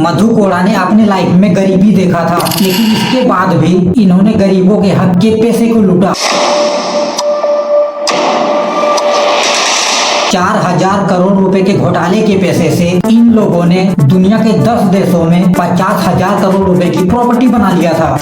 मधु कोड़ा ने अपने लाइफ में गरीबी देखा था, लेकिन इसके बाद भी इन्होंने गरीबों के हक के पैसे को लूटा। 4,000 करोड़ रुपए के घोटाले के पैसे से इन लोगों ने दुनिया के 10 देशों में 50,000 करोड़ रुपए की प्रॉपर्टी बना लिया था।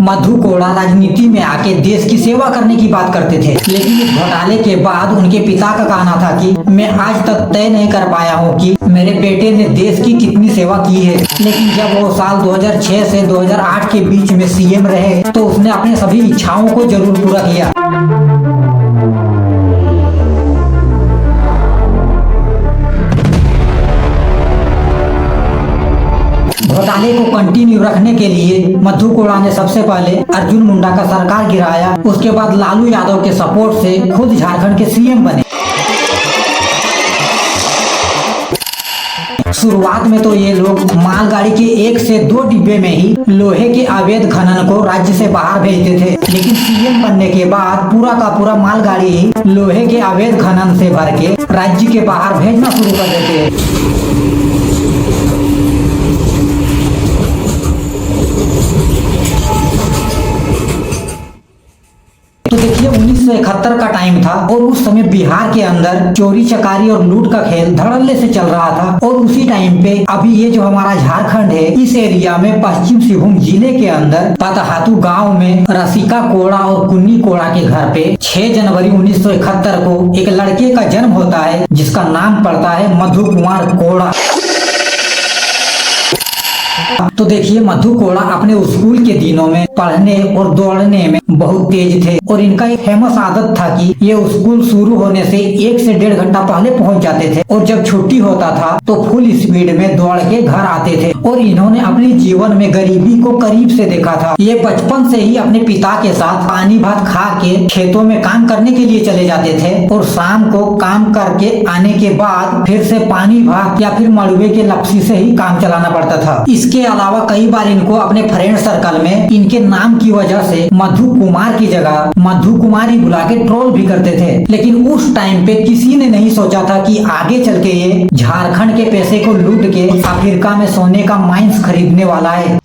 मधु कोड़ा राजनीति में आके देश की सेवा करने की बात करते थे, लेकिन इस घोटाले के बाद उनके पिता का कहना था कि मैं आज तक तय नहीं कर पाया हूँ कि मेरे बेटे ने देश की कितनी सेवा की है। लेकिन जब वो साल 2006 से 2008 के बीच में सीएम रहे तो उसने अपने सभी इच्छाओं को जरूर पूरा किया। घोटाले को कंटिन्यू रखने के लिए मधु कोड़ा ने सबसे पहले अर्जुन मुंडा का सरकार गिराया। उसके बाद लालू यादव के सपोर्ट से खुद झारखंड के सीएम बने। शुरुआत में तो ये लोग मालगाड़ी के 1 से 2 डिब्बे में ही लोहे के अवैध खनन को राज्य से बाहर भेजते थे, लेकिन सीएम बनने के बाद पूरा का पूरा मालगाड़ी ही लोहे के अवैध खनन से भर के राज्य के बाहर भेजना शुरू कर देते हैं। तो देखिए 1971 का टाइम था और उस समय बिहार के अंदर चोरी चकारी और लूट का खेल धड़ल्ले से चल रहा था। और उसी टाइम पे अभी ये जो हमारा झारखंड है, इस एरिया में पश्चिम सिंहभूम जिले के अंदर पतहातू गांव में रसिका कोड़ा और कुन्नी कोड़ा के घर पे 6 जनवरी 1971 को एक लड़के का जन्म होता है जिसका नाम पड़ता है मधु कुमार कोड़ा। तो देखिए मधु कोड़ा अपने स्कूल के दिनों में पढ़ने और दौड़ने में बहुत तेज थे और इनका एक फेमस आदत था कि ये स्कूल शुरू होने से 1 से 1.5 घंटा पहले पहुंच जाते थे और जब छुट्टी होता था तो फुल स्पीड में दौड़ के घर आते थे। और इन्होंने अपने जीवन में गरीबी को करीब से देखा था। ये बचपन से ही अपने पिता के साथ पानी भात खा के खेतों में काम करने के लिए चले जाते थे और शाम को काम करके आने के बाद फिर से पानी भात या फिर मड़ुए के लपसी से ही काम चलाना पड़ता था। इसके अलावा कई बार इनको अपने फ्रेंड सर्कल में इनके नाम की वजह से मधु कुमार की जगह मधु कुमारी बुला के ट्रोल भी करते थे। लेकिन उस टाइम पे किसी ने नहीं सोचा था कि आगे चल के ये झारखंड के पैसे को लूट के अफ्रीका में सोने का माइंस खरीदने वाला है।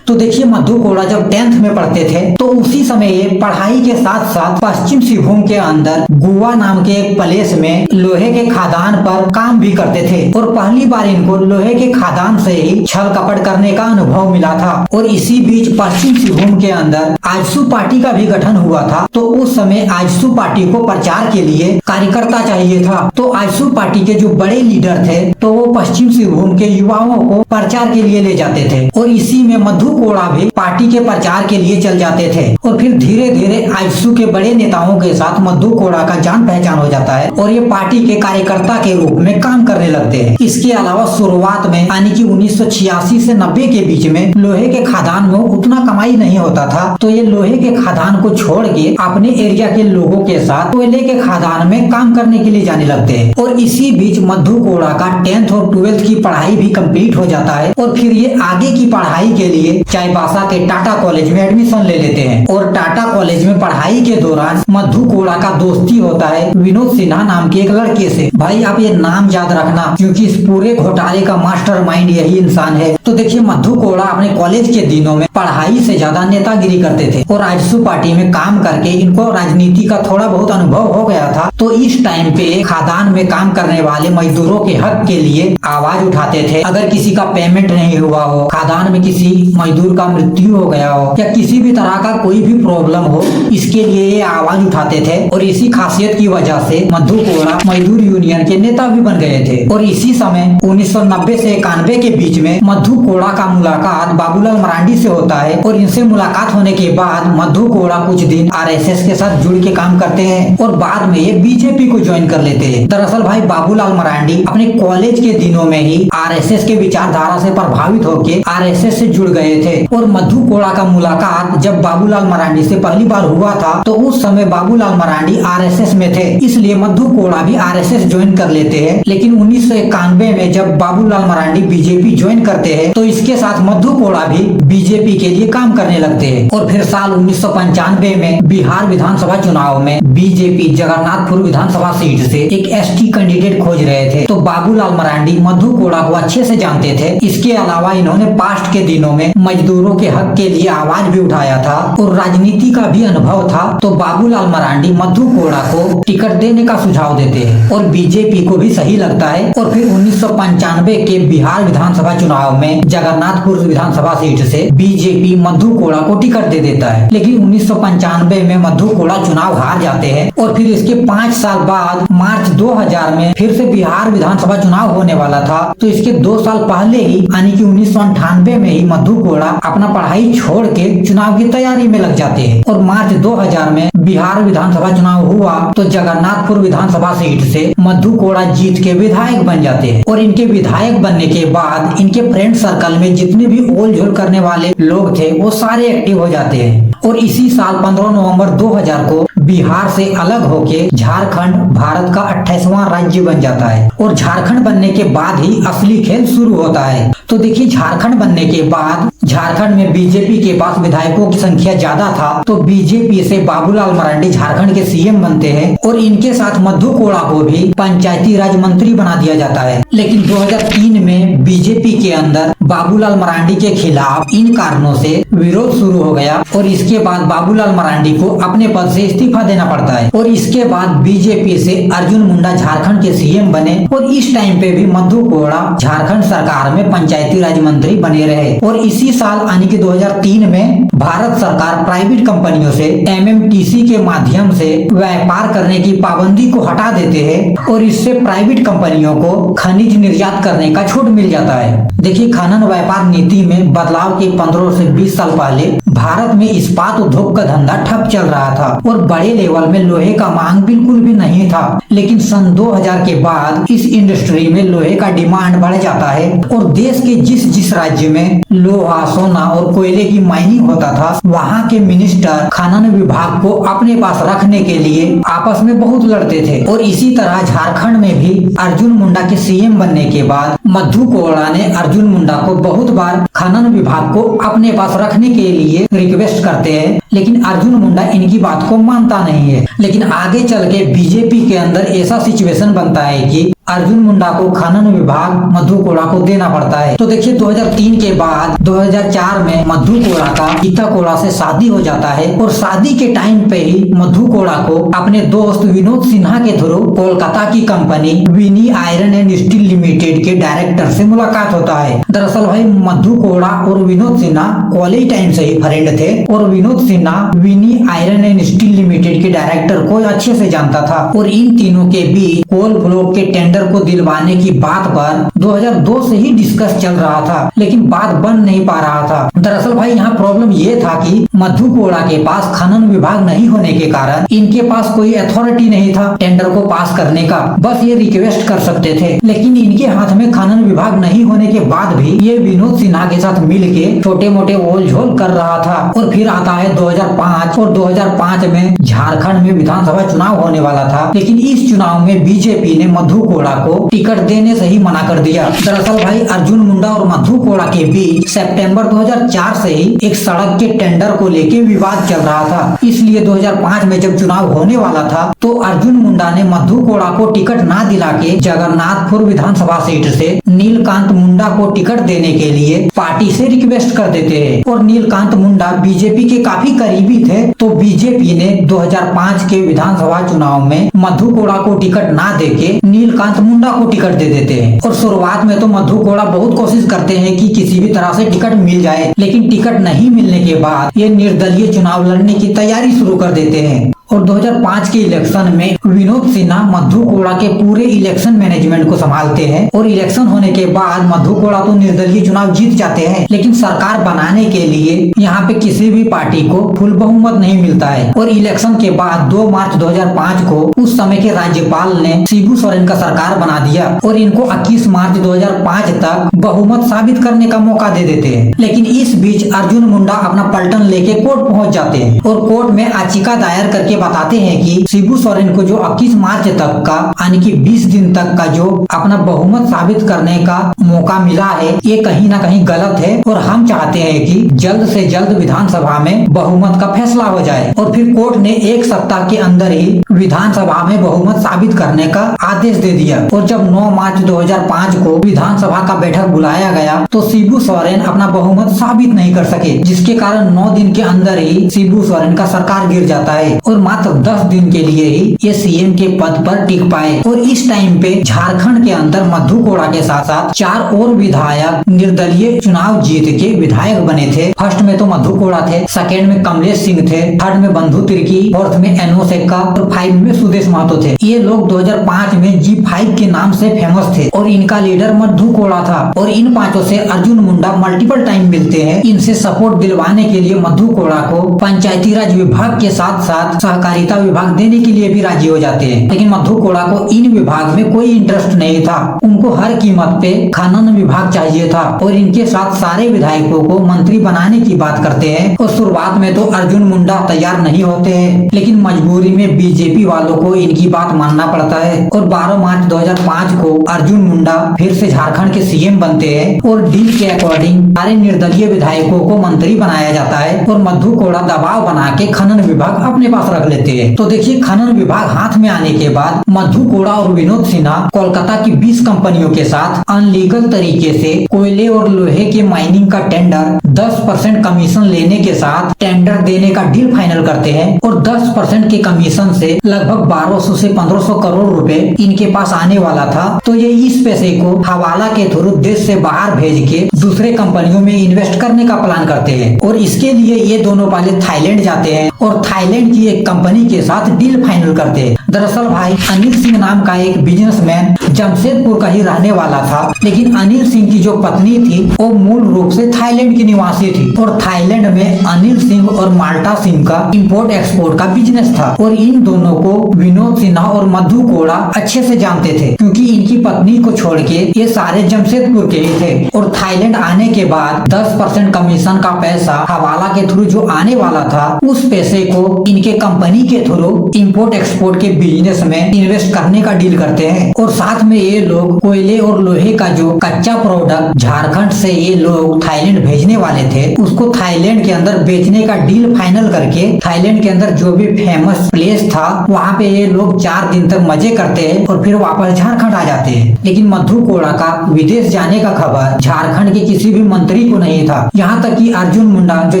तो देखिए मधु कोड़ा जब 10th में पढ़ते थे तो उसी समय ये पढ़ाई के साथ साथ पश्चिम सिंहभूम के अंदर गुआ नाम के एक प्लेस में लोहे के खादान पर काम भी करते थे और पहली बार इनको लोहे के खादान से ही छल कपट करने का अनुभव मिला था। और इसी बीच पश्चिम सिंहभूम के अंदर आजसू पार्टी का भी गठन हुआ था। तो उस समय आजसू पार्टी को प्रचार के लिए कार्यकर्ता चाहिए था। तो आजसू पार्टी के जो बड़े लीडर थे तो वो पश्चिम सिंहभूम के युवाओं को प्रचार के लिए ले जाते थे और इसी में मधु कोड़ा भी पार्टी के प्रचार के लिए चल जाते थे। और फिर धीरे धीरे आजसू के बड़े नेताओं के साथ मधु कोड़ा का जान पहचान हो जाता है और ये पार्टी के कार्यकर्ता के रूप में काम करने लगते हैं। इसके अलावा शुरुआत में यानी कि 1986 से 90 के बीच में लोहे के खादान में उतना कमाई नहीं होता था, तो ये लोहे के खादान को छोड़ के अपने एरिया के लोगों के साथ कोयले के खादान में काम करने के लिए जाने लगते हैं। और इसी बीच मधु कोड़ा का 10th और 12th की पढ़ाई भी कंप्लीट हो जाता है और फिर ये आगे की पढ़ाई के लिए चाईबासा के टाटा कॉलेज में एडमिशन ले लेते हैं। और टाटा कॉलेज में पढ़ाई के दौरान मधु कोड़ा का दोस्ती होता है विनोद सिन्हा नाम के एक लड़के से। भाई आप ये नाम याद रखना क्योंकि इस पूरे घोटाले का मास्टरमाइंड यही इंसान है। तो देखिए मधु कोड़ा अपने कॉलेज के दिनों में पढ़ाई से ज्यादा नेतागिरी करते थे और आजसू पार्टी में काम करके इनको राजनीति का थोड़ा बहुत अनुभव हो गया था। तो इस टाइम पे खादान में काम करने वाले मजदूरों के हक के लिए आवाज उठाते थे। अगर किसी का पेमेंट नहीं हुआ हो, खादान में किसी मजदूर का मृत्यु हो गया हो या किसी भी तरह का कोई भी प्रॉब्लम हो, इसके लिए ये आवाज उठाते थे। और इसी खासियत की वजह से मधु कोड़ा मजदूर यूनियन के नेता भी बन गए थे। और इसी समय 1990 से 91 के बीच में मधु कोड़ा का मुलाकात बाबूलाल मरांडी से होता है और इनसे मुलाकात होने के बाद मधु कोड़ा कुछ दिन आरएसएस के साथ जुड़ के काम करते हैं और बाद में ये बीजेपी को ज्वाइन कर लेते हैं। दरअसल भाई बाबूलाल मरांडी अपने कॉलेज के दिनों में ही आरएसएस के विचारधारा से प्रभावित होकर आरएसएस से जुड़ गए रहे थे। और मधु कोड़ा का मुलाकात जब बाबूलाल मरांडी से पहली बार हुआ था तो उस समय बाबूलाल मरांडी आरएसएस में थे, इसलिए मधु कोड़ा भी आरएसएस ज्वाइन कर लेते हैं। लेकिन 1991 में जब बाबूलाल मरांडी बीजेपी ज्वाइन करते हैं तो इसके साथ मधु कोड़ा भी बीजेपी के लिए काम करने लगते हैं। और फिर साल 1995 में बिहार विधानसभा चुनाव में बीजेपी जगन्नाथपुर विधानसभा सीट से एक एसटी कैंडिडेट खोज रहे थे, तो बाबूलाल मरांडी मधु कोड़ा को अच्छे से जानते थे। इसके अलावा इन्होंने पास्ट के दिनों में मजदूरों के हक के लिए आवाज भी उठाया था और राजनीति का भी अनुभव था, तो बाबूलाल मरांडी मधु कोड़ा को टिकट देने का सुझाव देते हैं और बीजेपी को भी सही लगता है। और फिर 1995 के बिहार विधानसभा चुनाव में जगन्नाथपुर विधानसभा सीट से बीजेपी मधु कोड़ा को टिकट दे देता है। लेकिन 1995 में मधु कोड़ा चुनाव हार जाते हैं और फिर इसके 5 साल बाद मार्च 2000 में फिर से बिहार विधानसभा चुनाव होने वाला था, तो इसके 2 साल पहले ही यानी कि 1998 में ही मधु कोड़ा अपना पढ़ाई छोड़ के चुनाव की तैयारी में लग जाते हैं। और मार्च 2000 में बिहार विधानसभा चुनाव हुआ तो जगन्नाथपुर विधानसभा सीट से मधु कोड़ा जीत के विधायक बन जाते हैं। और इनके विधायक बनने के बाद इनके फ्रेंड सर्कल में जितने भी ओल झोल करने वाले लोग थे वो सारे एक्टिव हो जाते हैं। और इसी साल 15 नवंबर 2000 को बिहार से अलग होके झारखंड भारत का 28वां राज्य बन जाता है। और झारखंड बनने के बाद ही असली खेल शुरू होता है। तो देखिए, झारखंड बनने के बाद झारखंड में बीजेपी के पास विधायकों की संख्या ज्यादा था, तो बीजेपी से बाबूलाल मरांडी झारखंड के सीएम बनते हैं और इनके साथ मधु कोड़ा को भी पंचायती राज मंत्री बना दिया जाता है। लेकिन 2003 में बीजेपी के अंदर बाबूलाल मरांडी के खिलाफ इन कारणों से विरोध शुरू हो गया और इसके बाद बाबूलाल मरांडी को अपने पद से इस्तीफा देना पड़ता है। और इसके बाद बीजेपी से अर्जुन मुंडा झारखंड के सीएम बने और इस टाइम पे भी मधु कोड़ा झारखंड सरकार में पंचायती राज मंत्री बने रहे। और इसी साल यानी कि 2003 में भारत सरकार प्राइवेट कंपनियों से एमएमटीसी के माध्यम से व्यापार करने की पाबंदी को हटा देते हैं और इससे प्राइवेट कंपनियों को खनिज निर्यात करने का छूट मिल जाता है। देखिए, खनन व्यापार नीति में बदलाव के 15 से 20 साल पहले भारत में इस्पात उद्योग का धंधा ठप चल रहा था और बड़े लेवल में लोहे का मांग बिल्कुल भी नहीं था। लेकिन सन 2000 के बाद इस इंडस्ट्री में लोहे का डिमांड बढ़ जाता है और देश के जिस जिस राज्य में लोहा, सोना और कोयले की माइनिंग होता था, वहाँ के मिनिस्टर खनन विभाग को अपने पास रखने के लिए आपस में बहुत लड़ते थे। और इसी तरह झारखंड में भी अर्जुन मुंडा के सीएम बनने के बाद मधु कोड़ा ने अर्जुन मुंडा को बहुत बार खनन विभाग को अपने पास रखने के लिए रिक्वेस्ट करते हैं, लेकिन अर्जुन मुंडा इनकी बात को मानता नहीं है। लेकिन आगे चल के बीजेपी के अंदर ऐसा सिचुएशन बनता है कि अर्जुन मुंडा को खनन विभाग मधु कोड़ा को देना पड़ता है। तो देखिए, 2003 के बाद 2004 में मधु कोड़ा का गीता कोड़ा से शादी हो जाता है और शादी के टाइम पे ही मधु कोड़ा को अपने दोस्त विनोद सिन्हा के थ्रू कोलकाता की company Vini iron and steel limited के डायरेक्टर से मुलाकात होता है। दरअसल भाई मधु कोड़ा और विनोद सिन्हा कॉलेज टाइम से ही फ्रेंड थे और विनोद सिन्हा विनी आयरन एंड स्टील लिमिटेड के डायरेक्टर को अच्छे से जानता था और इन तीनों के बीच कोल ब्लॉक के टेंडर को दिलवाने की बात पर 2002 से ही डिस्कस चल रहा था, लेकिन बात बन नहीं पा रहा था। दरअसल भाई यहाँ प्रॉब्लम ये था कि मधु कोड़ा के पास खनन विभाग नहीं होने के कारण इनके पास कोई अथॉरिटी नहीं था टेंडर को पास करने का, बस ये रिक्वेस्ट कर सकते थे। लेकिन इनके हाथ में खनन विभाग नहीं होने के बाद भी ये विनोद सिन्हा के साथ मिलके छोटे मोटे ओल झोल कर रहा था। और फिर आता है 2005 और 2005 में झारखंड में विधानसभा चुनाव होने वाला था, लेकिन इस चुनाव में बीजेपी ने मधु कोड़ा को टिकट देने से ही मना कर दिया। दरअसल भाई अर्जुन मुंडा और मधु कोड़ा के बीच सितंबर 2004 से ही एक सड़क के टेंडर को लेके विवाद चल रहा था, इसलिए 2005 में जब चुनाव होने वाला था तो अर्जुन मुंडा ने मधु कोड़ा को टिकट ना दिला के जगन्नाथपुर विधानसभा सीट से नीलकांत मुंडा को टिकट देने के लिए पार्टी से रिक्वेस्ट कर देते हैं। और नीलकांत मुंडा बीजेपी के काफी करीबी थे, तो बीजेपी ने 2005 के विधानसभा चुनाव में मधु कोड़ा को टिकट ना देके नीलकांत मुंडा को टिकट दे देते हैं। और शुरुआत में तो मधु कोड़ा बहुत कोशिश करते हैं कि किसी भी तरह से टिकट मिल जाए, लेकिन टिकट नहीं मिलने के बाद ये निर्दलीय चुनाव लड़ने की तैयारी शुरू कर देते हैं। और 2005 के इलेक्शन में विनोद सिन्हा मधु कोड़ा के पूरे इलेक्शन मैनेजमेंट को संभालते हैं और इलेक्शन होने के बाद मधु कोड़ा तो निर्दलीय चुनाव जीत जाते हैं, लेकिन सरकार बनाने के लिए यहाँ पे किसी भी पार्टी को फुल बहुमत नहीं मिलता है। और इलेक्शन के बाद 2 मार्च 2005 को उस समय के राज्यपाल ने शिबू सोरेन का सरकार बना दिया और इनको 21 मार्च 2005 तक बहुमत साबित करने का मौका दे देते हैं। लेकिन इस बीच अर्जुन मुंडा अपना पलटन लेके कोर्ट पहुंच जाते हैं और कोर्ट में याचिका दायर करके बताते हैं कि शिबू सोरेन को जो 21 मार्च तक का यानी कि 20 दिन तक का जो अपना बहुमत साबित करने का मौका मिला है, ये कहीं ना कहीं गलत है और हम चाहते हैं कि जल्द से जल्द विधानसभा में बहुमत का फैसला हो जाए। और फिर कोर्ट ने 1 सप्ताह के अंदर ही विधानसभा में बहुमत साबित करने का आदेश दे दिया। और जब 9 मार्च 2005 को विधानसभा का बैठक बुलाया गया तो शिबू सोरेन अपना बहुमत साबित नहीं कर सके, जिसके कारण 9 दिन के अंदर ही शिबू सोरेन का सरकार गिर जाता है और मात्र 10 दिन के लिए ही ये सीएम के पद पर टिक पाए। और इस टाइम पे झारखंड के अंदर मधु कोड़ा के साथ साथ 4 और विधायक निर्दलीय चुनाव जीत के विधायक बने थे। फर्स्ट में तो मधु कोड़ा थे, सेकेंड में कमलेश सिंह थे, थर्ड में बंधु तिर्की, फोर्थ में एनओ सेक्का और 5 में सुदेश महतो थे। ये लोग 2005 में G5 के नाम से फेमस थे और इनका लीडर मधु कोड़ा था। और इन 5 से अर्जुन मुंडा मल्टीपल टाइम मिलते हैं। इनसे सपोर्ट दिलवाने के लिए मधु कोड़ा को पंचायती राज विभाग के साथ साथ सहकारिता विभाग देने के लिए भी राजी हो जाते हैं, लेकिन मधु कोड़ा को इन विभाग में कोई इंटरेस्ट नहीं था। उनको हर कीमत पे खनन विभाग चाहिए था और इनके साथ सारे विधायकों को मंत्री बनाने की बात करते हैं। और शुरुआत में तो अर्जुन मुंडा तैयार नहीं होते हैं, लेकिन मजबूरी में बीजेपी वालों को इनकी बात मानना पड़ता है। और 12 मार्च 2005 को अर्जुन मुंडा फिर से झारखंड के सीएम बनते हैं और डील के अकॉर्डिंग सारे निर्दलीय विधायकों को मंत्री बनाया जाता है और मधु कोड़ा दबाव बना के खनन विभाग अपने पास रख लेते हैं। तो देखिए, खनन विभाग हाथ में आने के बाद मधु कोड़ा और विनोद सिन्हा कोलकाता की 20 कंपनियों के साथ अनलीगल तरीके से कोयले और लोहे के माइनिंग का टेंडर 10% कमीशन लेने के साथ टेंडर देने का डील फाइनल करते हैं और 10% के कमीशन से लगभग 1200 से 1500 करोड़ रुपए इनके पास आने वाला था। तो ये इस पैसे को हवाला के थ्रू देश से बाहर भेज के दूसरे कंपनियों में इन्वेस्ट करने का प्लान करते हैं। और इसके लिए ये दोनों पहले थाईलैंड जाते हैं और थाईलैंड की एक कंपनी के साथ डील फाइनल करते हैं। दरअसल भाई अनिल सिंह नाम का एक बिजनेसमैन जमशेदपुर का ही रहने वाला था, लेकिन अनिल सिंह की जो पत्नी थी वो मूल रूप से थाईलैंड की निवासी थी और थाईलैंड में अनिल सिंह और माल्टा सिंह का इंपोर्ट एक्सपोर्ट का बिजनेस था। और इन दोनों को विनोद सिन्हा और मधु कोड़ा अच्छे से जानते थे, क्योंकि इनकी पत्नी को छोड़ के ये सारे जमशेदपुर के ही थे। और थाईलैंड आने के बाद 10% कमीशन का पैसा हवाला के थ्रू जो आने वाला था, उस पैसे को इनके कंपनी के थ्रू इंपोर्ट एक्सपोर्ट के बिजनेस में इन्वेस्ट करने का डील करते हैं। और साथ में ये लोग कोयले और लोहे का जो कच्चा प्रोडक्ट झारखंड से ये लोग थाईलैंड भेजने वाले थे, उसको थाईलैंड के अंदर बेचने का डील फाइनल करके थाईलैंड के अंदर जो भी फेमस प्लेस था वहाँ पे ये लोग 4 दिन तक मजे करते हैं और फिर वापस झारखंड आ जाते हैं। लेकिन मधु कोड़ा का विदेश जाने का खबर झारखंड के किसी भी मंत्री को नहीं था। यहाँ तक कि अर्जुन मुंडा जो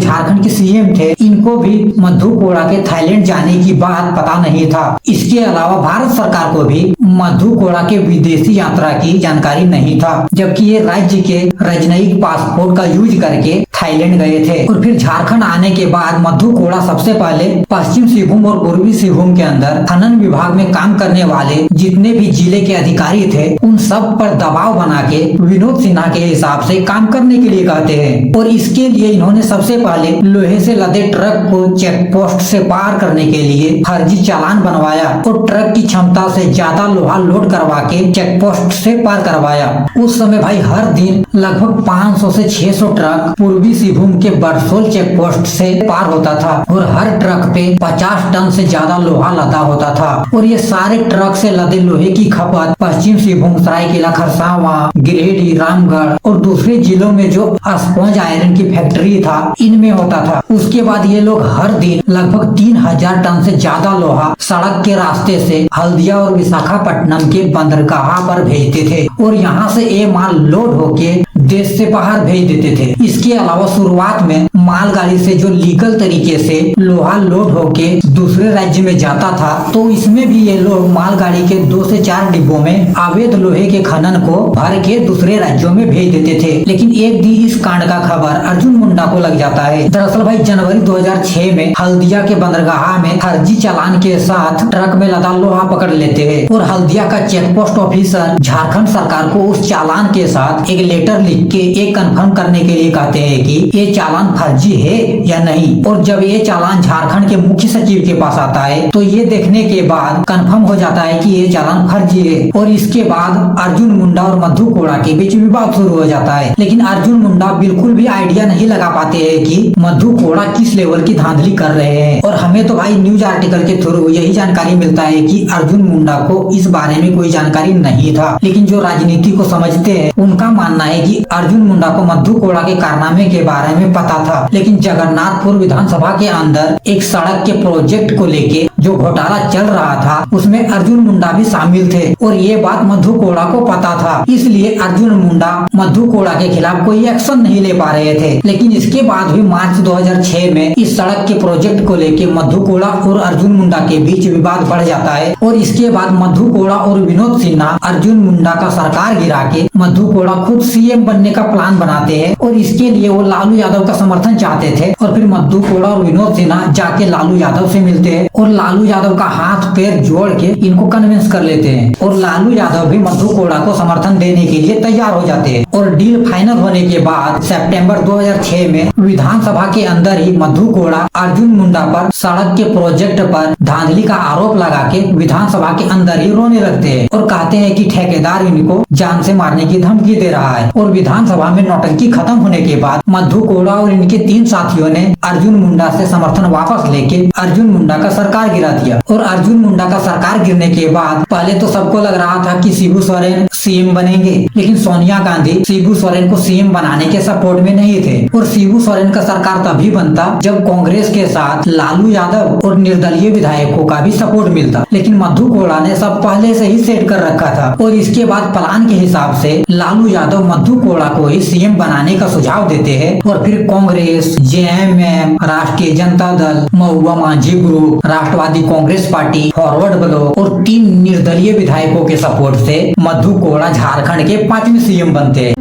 झारखंड के सीएम थे, इनको भी मधु कोड़ा के थाईलैंड जाने की बात पता नहीं था। इसके अलावा भारत सरकार को भी मधु कोड़ा के विदेशी यात्रा की जानकारी नहीं था, जबकि ये राज्य के राजनयिक पासपोर्ट का यूज करके थाईलैंड गए थे। और फिर झारखंड आने के बाद मधु कोड़ा सबसे पहले पश्चिम सिंहभूम और पूर्वी सिंहभूम के अंदर खनन विभाग में काम करने वाले जितने भी जिले के अधिकारी थे, उन सब पर दबाव बना के विनोद सिन्हा के हिसाब से काम करने के लिए कहते हैं। और इसके लिए इन्होंने सबसे पहले लोहे से लदे ट्रक को चेक पोस्ट से पार करने के लिए फर्जी चालान बनवाया और ट्रक की क्षमता से ज्यादा लोहा लोड करवा के चेक पोस्ट से पार करवाया। उस समय भाई हर दिन लगभग 500 से 600 ट्रक पूर्वी सिंहभूम के बरसोल चेक पोस्ट से पार होता था और हर ट्रक पे 50 टन से ज्यादा लोहा लदा होता था। और ये सारे ट्रक से लदे लोहे की खपत पश्चिम सिंहभूम, सरायकेला खरसावां, गिरिडीह, रामगढ़ और दूसरे जिलों में जो स्पॉन्ज आयरन की फैक्ट्री था, इनमें होता था। उसके बाद ये लोग हर दिन लगभग 3000 टन से ज्यादा लोहा सड़क के रास्ते से हल्दिया और विशाखापट्टनम के बंदरगाह पर भेजते थे और यहाँ से ये माल लोड होके देश से बाहर भेज देते थे। इसके अलावा शुरुआत में मालगाड़ी से जो लीगल तरीके से लोहा लोड होके दूसरे राज्य में जाता था, तो इसमें भी ये लोग मालगाड़ी के 2 से 4 डिब्बों में अवैध लोहे के खनन को भर के दूसरे राज्यों में भेज देते थे। लेकिन एक दिन इस कांड का खबर अर्जुन मुंडा को लग जाता है। दरअसल भाई जनवरी 2006 में हल्दिया के बंदरगाह में फर्जी चालान के साथ ट्रक में लदा लोहा पकड़ लेते हैं और हल्दिया का चेक पोस्ट ऑफिसर झारखंड सरकार को उस चालान के साथ एक लेटर लिख के एक कंफर्म करने के लिए कहते हैं कि ये चालान फर्जी है या नहीं। और जब ये चालान झारखंड के मुख्य सचिव के पास आता है तो ये देखने के बाद कंफर्म हो जाता है कि ये चालान फर्जी है। और इसके बाद अर्जुन मुंडा और मधु कोड़ा के बीच विवाद शुरू हो जाता है। लेकिन अर्जुन मुंडा बिल्कुल भी आइडिया नहीं लगा पाते हैं कि मधु कोड़ा किस लेवल की धांधली कर रहे हैं। और हमें तो भाई न्यूज आर्टिकल के थ्रू यही जानकारी मिलता है कि अर्जुन मुंडा को इस बारे में कोई जानकारी नहीं था। लेकिन जो राजनीति को समझते हैं उनका मानना है कि अर्जुन मुंडा को मधु कोड़ा के कारनामे के बारे में पता था। लेकिन जगन्नाथपुर विधानसभा के अंदर एक सड़क के प्रोजेक्ट को लेके जो घोटाला चल रहा था उसमें अर्जुन मुंडा भी शामिल थे और ये बात मधु कोड़ा को पता था। इसलिए अर्जुन मुंडा मधु कोड़ा के खिलाफ कोई एक्शन नहीं ले पा रहे थे। लेकिन इसके बाद भी मार्च 2006 में इस सड़क के प्रोजेक्ट को लेके मधु कोड़ा और अर्जुन मुंडा के बीच विवाद बढ़ जाता है। और इसके बाद मधु कोड़ा और विनोद सिन्हा अर्जुन मुंडा का सरकार गिरा के मधु कोड़ा खुद सीएम बनने का प्लान बनाते हैं और इसके लिए वो लालू यादव का समर्थन चाहते थे। और फिर मधु कोड़ा और विनोद सिन्हा जाके लालू यादव से मिलते हैं और लालू यादव का हाथ पैर जोड़ के इनको कन्विंस कर लेते हैं। और लालू यादव भी मधु कोड़ा को समर्थन देने के लिए तैयार हो जाते हैं। और डील फाइनल होने के बाद सितंबर 2006 में विधानसभा के अंदर ही मधु कोड़ा अर्जुन मुंडा पर सड़क के प्रोजेक्ट पर धांधली का आरोप लगा के विधानसभा के अंदर ही रोने लगते हैं और कहते हैं कि ठेकेदार इनको जान से मारने की धमकी दे रहा है। और विधानसभा में नौटंकी खत्म होने के बाद मधु कोड़ा और इनके 3 साथियों ने अर्जुन मुंडा से समर्थन वापस लेके अर्जुन मुंडा का सरकार गिरा दिया। और अर्जुन मुंडा का सरकार गिरने के बाद पहले तो सबको लग रहा था कि शिबू सोरेन सीएम बनेंगे, लेकिन सोनिया गांधी शिबू सोरेन को सीएम बनाने के सपोर्ट में नहीं थे। और शिबू सोरेन का सरकार तभी बनता जब कांग्रेस के साथ लालू यादव और निर्दलीय विधायकों का भी सपोर्ट मिलता। लेकिन मधु कोड़ा ने सब पहले से ही सेट कर रखा था और इसके बाद प्लान के हिसाब से लालू यादव मधु कोड़ा को ही सीएम बनाने का सुझाव देते हैं। और फिर कांग्रेस, जेएमएम, राष्ट्रीय जनता दल, महुआ मांझी ग्रुप, राष्ट्रवादी कांग्रेस पार्टी, फॉरवर्ड ब्लॉक और 3 निर्दलीय विधायकों के सपोर्ट से मधु कोड़ा झारखंड के 5वें सीएम बनते हैं।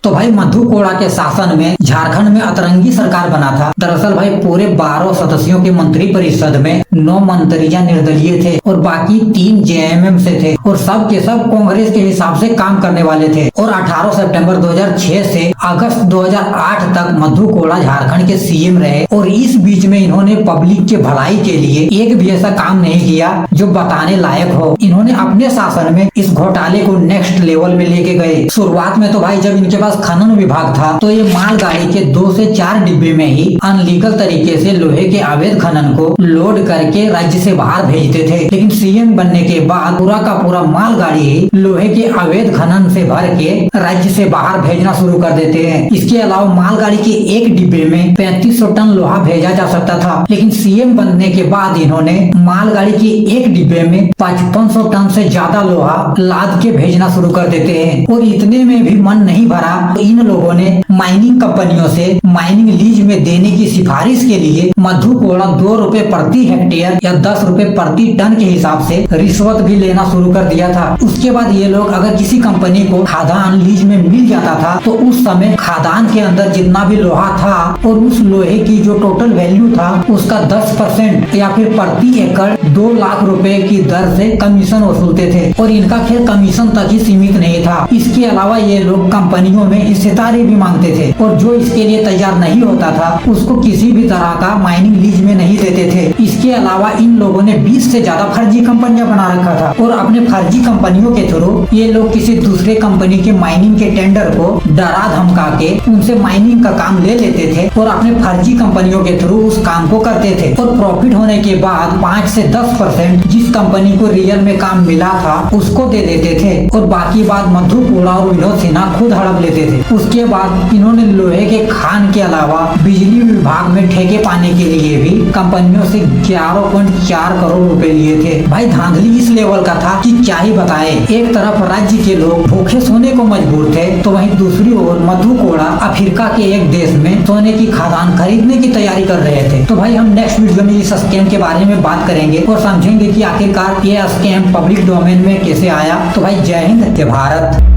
तो भाई मधु कोड़ा के शासन में झारखंड में अतरंगी सरकार बना था। दरअसल भाई पूरे 12 सदस्यों के मंत्री परिषद में 9 मंत्रियां निर्दलीय थे और बाकी 3 जेएमएम से थे और सब के सब कांग्रेस के हिसाब से काम करने वाले थे। और 18 सितंबर 2006 से अगस्त 2008 तक मधु कोड़ा झारखंड के सीएम रहे। और इस बीच में इन्होंने पब्लिक के भलाई के लिए एक भी ऐसा काम नहीं किया जो बताने लायक हो। इन्होंने अपने शासन में इस घोटाले को नेक्स्ट लेवल में लेके गए। शुरुआत में तो भाई जब इनके पास खनन विभाग था तो ये मालगाड़ी के 2 से 4 डिब्बे में ही अनलीगल तरीके से लोहे के अवैध खनन को लोड करके राज्य से बाहर भेजते थे। लेकिन सीएम बनने के बाद पूरा का पूरा मालगाड़ी ही लोहे के अवैध खनन से भर के राज्य से बाहर भेजना शुरू कर देते हैं। इसके अलावा मालगाड़ी के एक डिब्बे में 3500 टन लोहा भेजा जा सकता था। लेकिन सीएम बनने के बाद इन्होंने मालगाड़ी के एक डिब्बे में 5500 टन से ज्यादा लोहा लाद के भेजना शुरू कर देते हैं। और इतने में भी मन नहीं भरा, इन लोगों ने माइनिंग कंपनियों से माइनिंग लीज में देने की सिफारिश के लिए मधु कोड़ा 2 रुपए प्रति हेक्टेयर या 10 रुपए प्रति टन के हिसाब से रिश्वत भी लेना शुरू कर दिया था। उसके बाद ये लोग अगर किसी कंपनी को खादान लीज में मिल जाता था तो उस समय खादान के अंदर जितना भी लोहा था और उस लोहे की जो टोटल वैल्यू था उसका 10% या फिर प्रति एकड़ 2 लाख रुपए की दर से कमीशन वसूलते थे। और इनका खेल कमीशन तक ही सीमित नहीं था, इसके अलावा ये लोग कंपनियों में हिस्सेदारी भी मांगते थे। और जो इसके लिए तैयार नहीं होता था उसको किसी भी तरह का माइनिंग लीज में नहीं देते थे। इसके अलावा इन लोगों ने 20 से ज्यादा फर्जी कंपनियां बना रखा था और अपने फर्जी कंपनियों के थ्रू ये लोग किसी दूसरे कंपनी के माइनिंग के टेंडर को डरा धमका के उनसे माइनिंग का काम ले लेते थे और अपने फर्जी कंपनियों के थ्रू उस काम को करते थे। और प्रॉफिट होने के बाद 5 से 10% जिस कंपनी को रियल में काम मिला था उसको दे देते थे और बाकी बात मधु कोड़ा और विनोद सिन्हा खुद हड़प लेते देते थे। उसके बाद इन्होंने लोहे के खान के अलावा बिजली विभाग में ठेके पाने के लिए भी कंपनियों से 11.4 करोड़ रुपए लिए थे। भाई धांधली इस लेवल का था कि क्या ही बताए। एक तरफ राज्य के लोग भूखे सोने को मजबूर थे, तो वहीं दूसरी ओर मधु कोड़ा अफ्रीका के एक देश में सोने की खदान खरीदने की तैयारी कर रहे थे। तो भाई हम नेक्स्ट वीडियो में इस स्कैम के बारे में बात करेंगे और समझेंगे कि आखिरकार ये स्कैम पब्लिक डोमेन में कैसे आया। तो भाई जय हिंद, जय भारत।